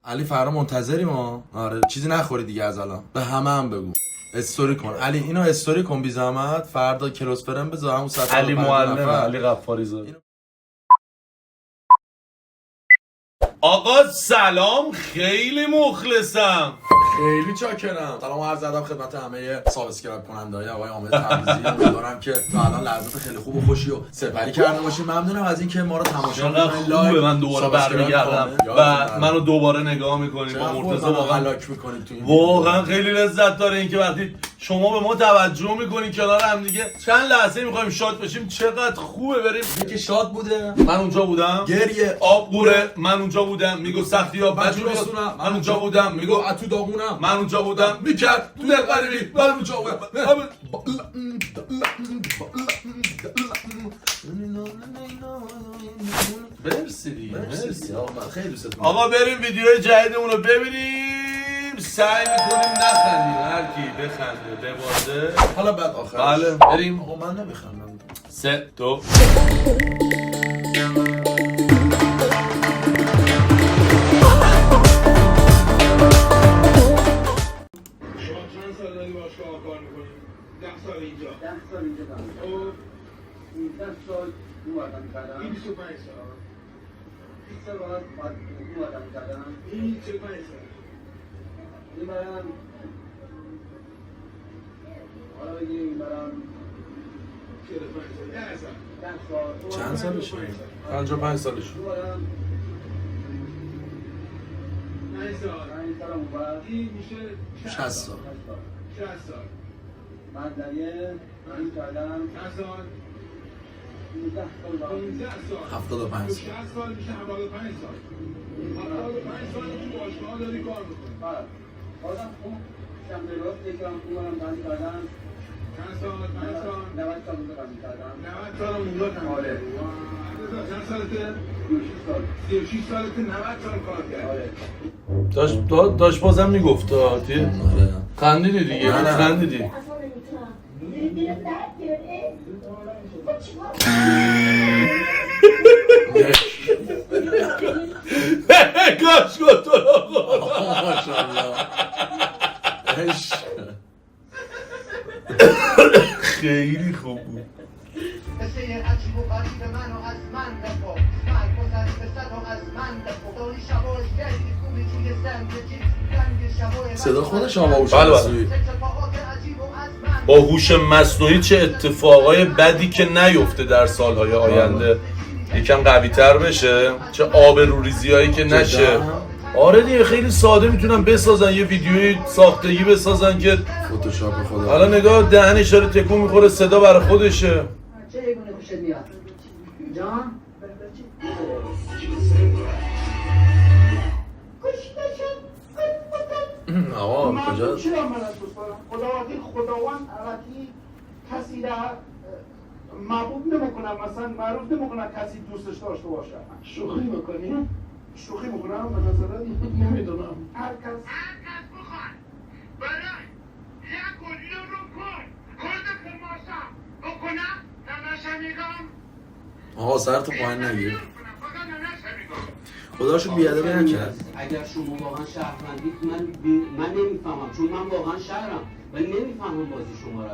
علی فردا منتظریم ها. آره چیزی نخوری دیگه از الان. به همه هم بگو. استوری کن علی، اینو استوری کن بی زحمت. فردا کلاس فرم بذار همون صفحه علی معلم، علی غفاری زاد. آقا سلام، خیلی مخلصم. خیلی چاکرم. سلام و عرض ادب خدمت همه سابسکرایب کننده‌های آقای حامد تبریزی. امیدوارم که تا الان لحظات خیلی خوب و خوشی و سپری کرده باشیم. ممنونم از اینکه ما رو تماشا می‌کنید. خوبه من دوباره برمیگردم و منو دوباره نگاه می‌کنید با مرتضی. واقعا هلاک می‌کنید تو این واقعا خیلی لذت داره اینکه وقتی شما به ما توجه می‌کنید کنار هم دیگه چند لحظه می‌خوایم شاد بشیم. چقدر خوبه بریم. اینکه شاد بوده من اونجا بودم، گریه آب قوره، من اونجا بودم میگو سختی ها بجورستونم، من اونجا بودم میگو تو داغونم، من اونجا بودم میکرد تو دل قریبی، من اونجا بودم. مرسی دیگه، مرسی آقا، خیلی دوستتون. آقا بریم ویدیوی جدیدمون رو ببینیم. سعی میکنیم نخندیم، هر کی بخنده ببازه. حالا بعد آخرش بله بریم. آقا من نمیخندم. 3 2 این 25 سال 20 سال بعد اومدم کردم این 35 سال این برام حالا بگیم این برام 45 سال 10 سال چند سالشه؟ 55 سالشه. این 9 سال 9 سال اونور این میشه 60 سال 60 سال من در یه این کردم 10 سال 15 سال 75 سال 60 سال میشه 75 سال 75 سال تو باشگاه داری کار میکنی. بله بازم خوب شم درست یکم خوبم بندی کردم. چند سال 5 سال 90 سال اونجا بندی کردم. 90 سال اونجا کردم. آره چند سالته؟ 36 سال 36 سالته 90 سال کار کردی. داشت بازم میگفت آتی خندیدی دیگه. خندیدی کاش گفت تو ماشاءالله. خیلی خوب بود. مثل یه عجیب و غریب منو از من بخوا مرگ گذشته صد و از من بخوا داری شباش گردی خوبی توی زندگی رنگ شبای صدا خودش هم باهوش بله. مصنوعی. اتفاقات عجیب و از من با هوش مصنوعی چه اتفاقای بدی که نیفته در سالهای آینده. یکم قوی تر بشه، چه آبروریزی هایی که نشه. آره دیگه خیلی ساده میتونن بسازن، یه ویدیوی ساختگی بسازن که فتوشاپ خدا. حالا نگاه دهنش داره تکون میخوره، صدا برای خودشه. چه یگونه خوشت میاد؟ جان؟ آقا کجا؟ چرا من از دوست دارم؟ خداوند علکی کسی را محبوب نمیکنم، مثلا معروف نمیکنم کسی دوستش داشته باشه. شوخی میکنی؟ شوخی میکنم به نظرت؟ نمیدونم. هر کس بخواد برای یک گلیه رو کن فرماشا بکنم نمشمیگم آقا سر تو پایین نگیر. فقط نمشمیگم خداشو بیادبی نکرد. اگر شما واقعا شهروندید من نمیفهمم، چون من واقعا شهرم ولی نمیفهمم بازی شما رو.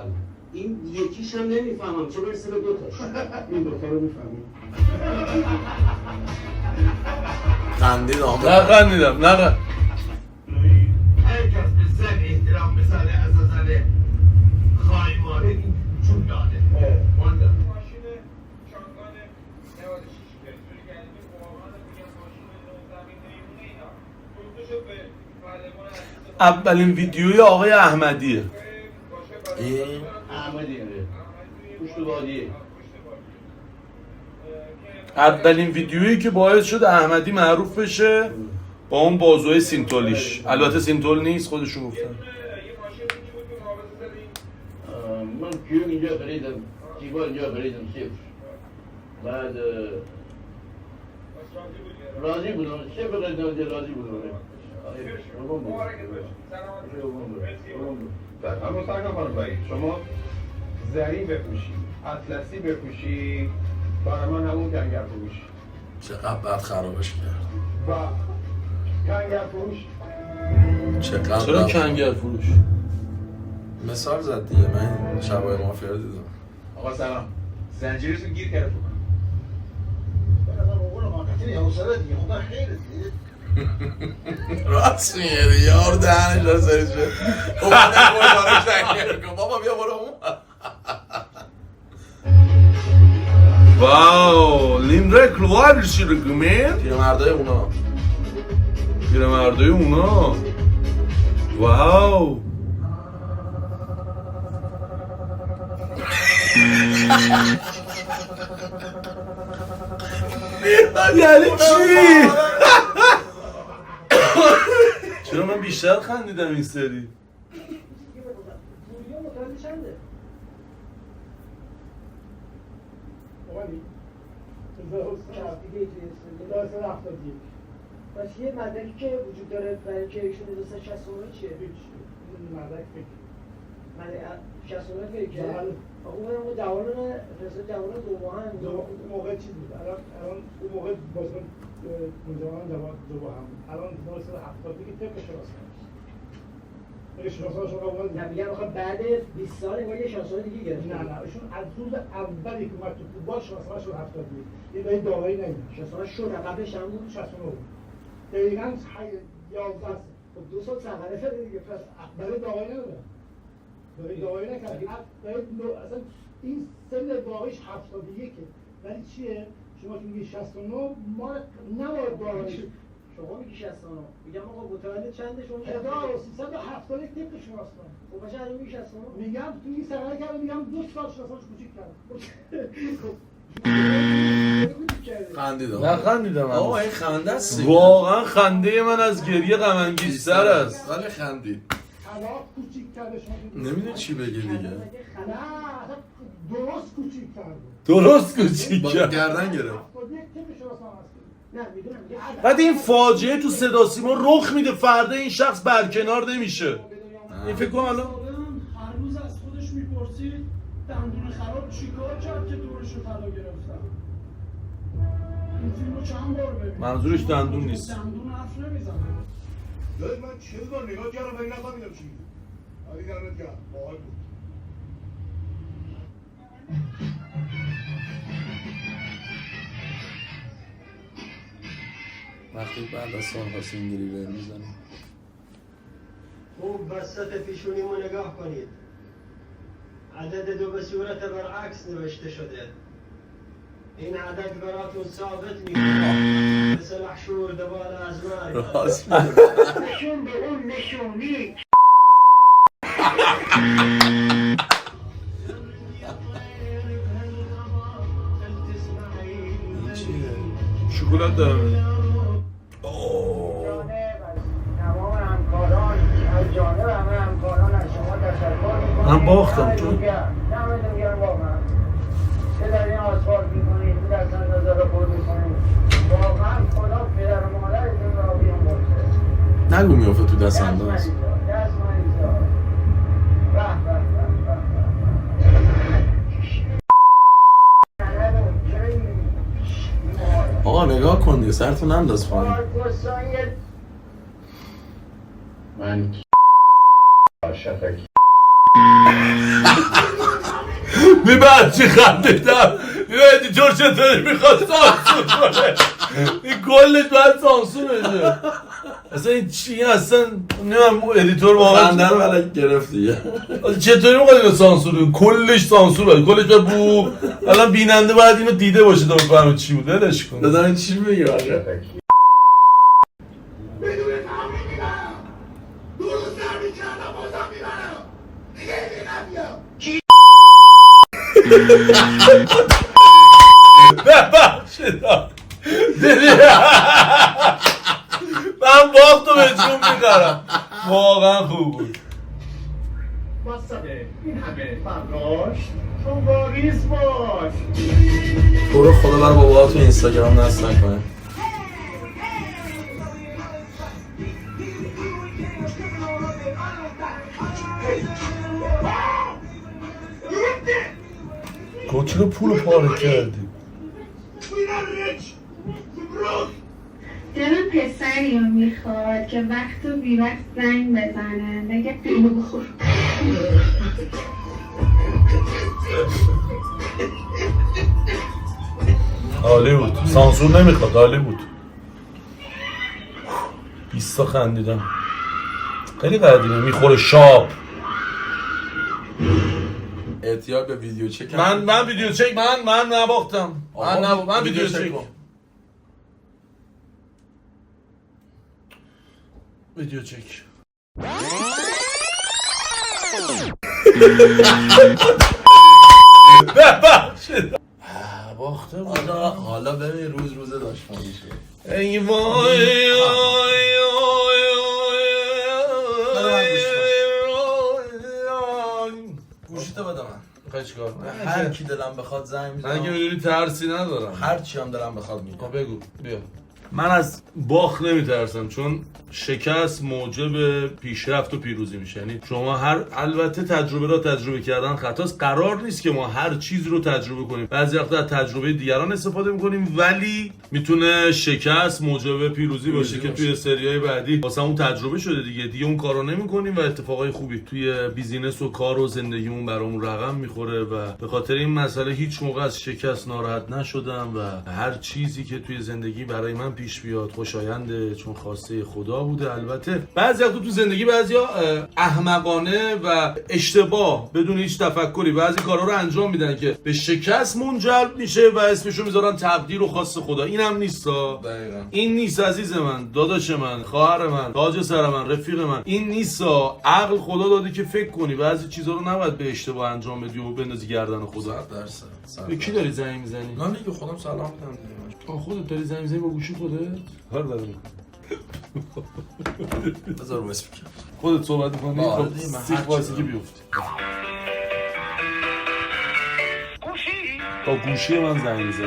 این یکیش هم نمیفهمم، چه برسه به دوتاش. این دوتا رو میفهمی. خندید آقا. نه خندیدم نه هر کس به زن احترام بزنه از نظر خواهی ماده این چون داده مانده ماشین چانگان 96 کیلومتر گردی واقعا میگم ماشین زمین نیمونه اینا فروششو به پرلمان عزیز اولین ویدیوی آقای احمدیه. این احمدی پشت بادیه. اولین ویدیویی که باعث شد احمدی معروف بشه با اون بازوی سینتولیش. البته سینتول نیست، خودشون گفتن. من کیون اینجا خریدم، کیبار اینجا خریدم صفر. بعد راضی بودم، چه بخریدم اینجا راضی بودم. اما سرکار خانم بایی شما زرین بپوشی اطلسی بپوشی برای من همون کنگر فروش چقدر بد خرابش کرد. و کنگر فروش چقدر چرا بد. کنگر فروش؟ مثال زد دیگه. من این شبای مافیا رو دیدم. آقا سلام. زنجیرتون گیر کرده فکر کنم. راست میگه دیگه. یارو دهنش داره سرش شد. اومده بردارش نگیر کن. بابا بیا برو اون. واو Lindre klarskyrke med پیرمردای اونا. پیرمردای اونا. واو یعنی چی؟ چرا من بیشتر خندیدم این سری؟ پس یه مدرکی که وجود داره برای که ایشون 1969 چیه؟ هیچ مدرک فکر مدرک 69 فکر بله. کرد؟ اون جوانان رسول جوانان دوباهن اون موقع چیز بود. الان اون موقع بازم نوجوانان دو هم الان 1970 دیگه طبق شناسنامه اگه شناسنامه شما اومد نه میگم آخه بعد 20 سال انگار یه شانس‌های دیگه گرفت. نه ایشون از روز اولی که اومد تو فوتبال شناسنامه شد 70 یه دایی داوری نمیشه. شانس‌ها شد قبلش هم بود 69 بود. دقیقاً 11 خب 2 سال سنغله شده دیگه. پس برای داوری ندادن. برای داوری نکرد. اصلا این سن واقعیش 71 ولی چیه؟ شما که میگی 69 ما نباید داوری. شما میگی 69 میگم آقا متولد چنده شما 1371 طبق شناسنامه. خب باشه الان میگی 69 میگم تو این سنغله کردم میگم 2 سال شناسنامه‌اش کوچیک کردم. خندیدم. نه خندیدم آقا این خنده است دیگه. واقعا خنده من از گریه غم انگیزتر است. ولی خندید. طلاق کوچیک کرده شما. نمیدونی چی بگی دیگه. نه اصلا درست کوچیک کرده. درست کوچیک با کرد. گردن گرفت. 71 طبق شناسنامه است. نه میدونم میگه بعد این فاجعه تو صدا سیما رخ میده فردا این شخص برکنار نمیشه. این فکر کنم الان هر روز از خودش میپرسید دندون خراب چیکار کرد که دورشو طلا گرفتم. این فیلمو چند بار ببینم. منظورش دندون نیست. دندون حرف نمیزنه. داداش من 40 بار نگاه کردم ولی نفهمیدم چی میگه. ولی دمت گرم. باحال بود. وقتی بعد از سال‌ها سینگلی به میزنیم. خوب وسط پیشونیمو نگاه کنید. عدد 2 به صورت برعکس نوشته شده. این عدد براتون ثابت میکنه مثل محشور دوباره از مرگ. راست نشون به اون نشونی شکلات دارم. تمام همکاران از جانب همه همکاران از شما تشکر میکنم. من باختم چون دمتون گرم واقعا که در این آسفالت میکنید که در سن نظر خود میکنید. واقعا خدا پدر و مادرتون را بیامرزه. نگو میافته تو دست انداز. دست مریضا به به آقا نگاه کن دیگه سرتون انداز پایین. من شفکی میبرد چی خندیدم. یه ادیتور چطوری میخواد سانسور کنه. این کلش باید سانسور بشه. اصلا این چی اصلا نمیم ادیتور واقعا خنده رو برای گرفت دیگه. چطوری میخواد اینو سانسور کنه؟ کلش سانسور باید کلش باید بو. الان بیننده باید اینو دیده باشه تا بفهمه چی بود. ولش کن. بدن چی میگه آخه؟ شفکی بدون تمام میبرم. دو روز نرمی کردم بازم میبرم. دیگه اینه نمیام. ببخشید دیدی من باختو به جون میدارم. واقعا خوب بود. واسه این همه برداشت چون واریز باش. تو رو خدا برای بابا تو اینستاگرام نصب نکنه. گوچه رو پول پاره کردی. We not rich. We پسری رو میخواد که وقت و بی وقت زنگ بزنه بگه اینو بخور. عالی بود، سانسور نمیخواد، عالی بود. 20 تا خندیدم. خیلی قدیمه. میخوره شاب. احتیاج به ویدیو چک. من ویدیو چک من نباختم. من ویدیو چک. ویدیو چک. باخته بود. حالا ببین روز داشتم میشه. ای وای گوشیتو بده من. میخوای چیکار کنی؟ هر کی دلم بخواد زنگ میزنم. من که میدونی ترسی ندارم. هر چی هم دلم بخواد میگم. بگو بیا. من از باخت نمیترسم چون شکست موجب پیشرفت و پیروزی میشه. یعنی شما البته تجربه کردن خطاست. قرار نیست که ما هر چیز رو تجربه کنیم. بعضی وقتا از تجربه دیگران استفاده میکنیم ولی میتونه شکست موجب پیروزی باشه که توی سریای بعدی واسه اون تجربه شده دیگه اون کارو نمیکنیم و اتفاقای خوبی توی بیزینس و کار و زندگیمون برامون رقم میخوره و به خاطر این مسئله هیچ موقع از شکست ناراحت نشدم و هر چیزی که توی زندگی برای من پیش بیاد خوشاینده چون خواسته خدا بوده. البته بعضی وقتا تو زندگی بعضیا احمقانه و اشتباه بدون هیچ تفکری بعضی کارا رو انجام میدن که به شکست منجر میشه و اسمشو میذارن تقدیر و خواست خدا. اینم نیستا. دقیقاً. این نیست عزیز من، داداش من، خواهر من، تاج سر من، رفیق من. این نیستا. عقل خدا داده که فکر کنی بعضی چیزا رو نباید به اشتباه انجام بدی و بندازی گردن خدا. 100%. به کی داری زنگ میزنی؟ نه دیگه خودم سلام میدم دیگه. خودت داری زنگ میزنی با گوشی خودت؟ هر بدم. بذار رو اسپیکر. خودت صحبت می‌کنی؟ خب سیخ واسه که بیفتی. با گوشی من زنگ میزد.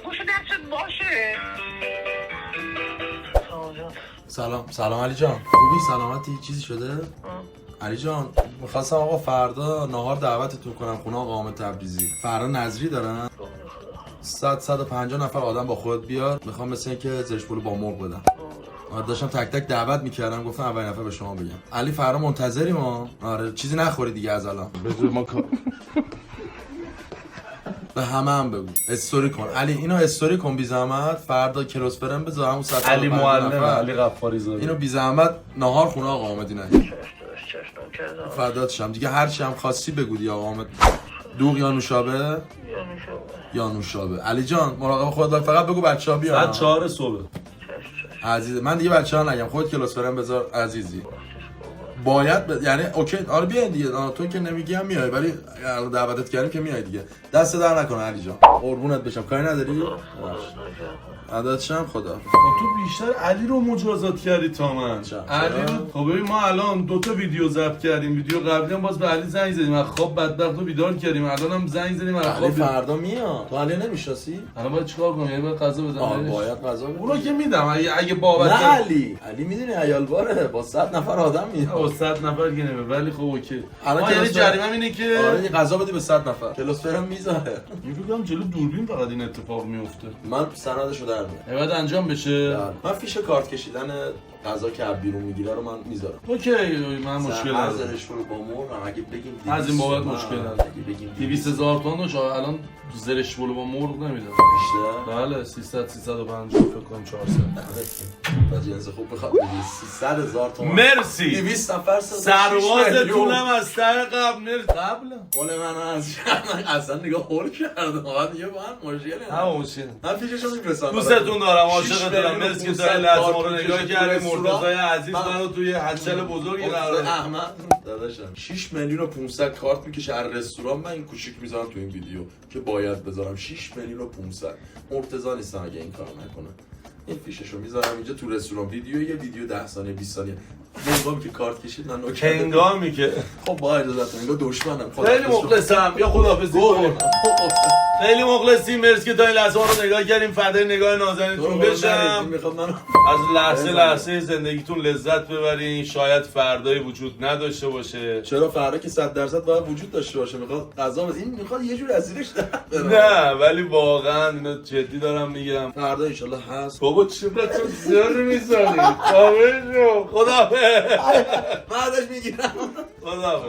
گوشی دستت باشه. سلام علی جان. خوبی سلامتی چیزی شده؟ علی جان میخواستم آقا فردا نهار دعوتتون کنم خونه آقا حامد تبریزی. فردا نظری دارن. 150 نفر آدم با خودت بیار. میخوام مثل اینکه زرش پلو با مرغ بدم. آره داشتم تک تک دعوت میکردم گفتم اولین نفر به شما بگم. علی فردا منتظریم ما. آره چیزی نخوری دیگه از الان. بذار ما به همه بگو استوری کن. علی اینو استوری کن بی زحمت. فردا کروس برم بذار همون ساعت علی معلم علی غفاری زاده. اینو بی زحمت نهار خونه آقا حامدی نه. فدات شم دیگه هر چی هم خواستی بگو دیگه آقا حامد. دوغ یا نوشابه؟ یا نوشابه. علی جان مراقب خودت باش فقط بگو بچه‌ها بیان. ساعت 4 صبح. عزیز من دیگه بچه‌ها نگم خودت کلاس برم بذار عزیزی. باید یعنی اوکی آره بیا دیگه تو که نمیگم میای ولی دعوتت کردیم که میای دیگه. دست در نکنه علی جان. قربونت بشم کاری نداری؟ عادت شم خدا. تو بیشتر علی رو مجازات کردی تا من. علی خب ببین ما الان 2 تا ویدیو ضبط کردیم. ویدیو قبلی هم باز به علی زنگ زدیم. از خواب بدبختو بیدار کردیم. الان هم زنگ زدیم از خواب. فردا میاد. تو علی نمیشناسی؟ الان باید چیکار کنم؟ یعنی باید غذا بزنم. باید غذا بدم. اونو که میدم اگه بابت نه علی میدونی عیال باره با 100 نفر آدم میاد. با 100 نفر که نمیاد ولی خب اوکی. الان یعنی جریمه اینه که آره غذا بدی به 100 نفر. کلاس فرم میذاره. میگم جلو دوربین فقط این اتفاق میفته. من سندشو در میارم. بعد انجام بشه. من فیش کارت کشیدن غذا که بیرون میگیره رو من میذارم. اوکی من مشکل ندارم. ازش رو با مرغ اگه بگیم از این بابت مشکل نداره. 200,000 تومان داشت الان زرش بولو با مرغ نمیدن. بیشتر؟ بله 300 350 فکر کنم 400. تا جنس خوب بخواد 300,000 تومان. مرسی. 200 نفر سربازتونم از ته قبل قبل. قول من اصلا نگاه هول کردم. بعد دیگه با هم مشکلی نه مشکل. من فیششو میفرستم. دوستتون دارم عاشقتونم. مرسی که تا لحظه ما رو نگاه کردید. مرتضی عزیز منو توی هچل بزرگی قرار احمد داداشم 6 میلیون و 500 کارت میکشه هر رستوران. من این کوچیک میذارم تو این ویدیو که باید بذارم 6 میلیون و 500. مرتضی نیستم اگه این کارو نکنه. این فیششو میذارم اینجا تو رستوران. یه ویدیو 10 ثانیه 20 ثانیه هنگامی که کارت کشید من نوکر هنگامی که خب با اجازهتون انگار دشمنم. خیلی مخلصم یا خداحافظی. خیلی مخلصیم، مرسی که تا این لحظه ما رو نگاه کردیم. فدای نگاه نازنینتون بشم. میخواد منو از لحظه زندگیتون لذت ببرین. شاید فردایی وجود نداشته باشه. چرا فردا که 100% باید وجود داشته باشه. میخواد غذا بده، این میخواد یه جور اسیرش در نه ولی واقعا اینو جدی دارم میگم. فردا انشالله هست. بابا چقدر تو زیاد میزنی. خدا بعدش میگیرم. خدا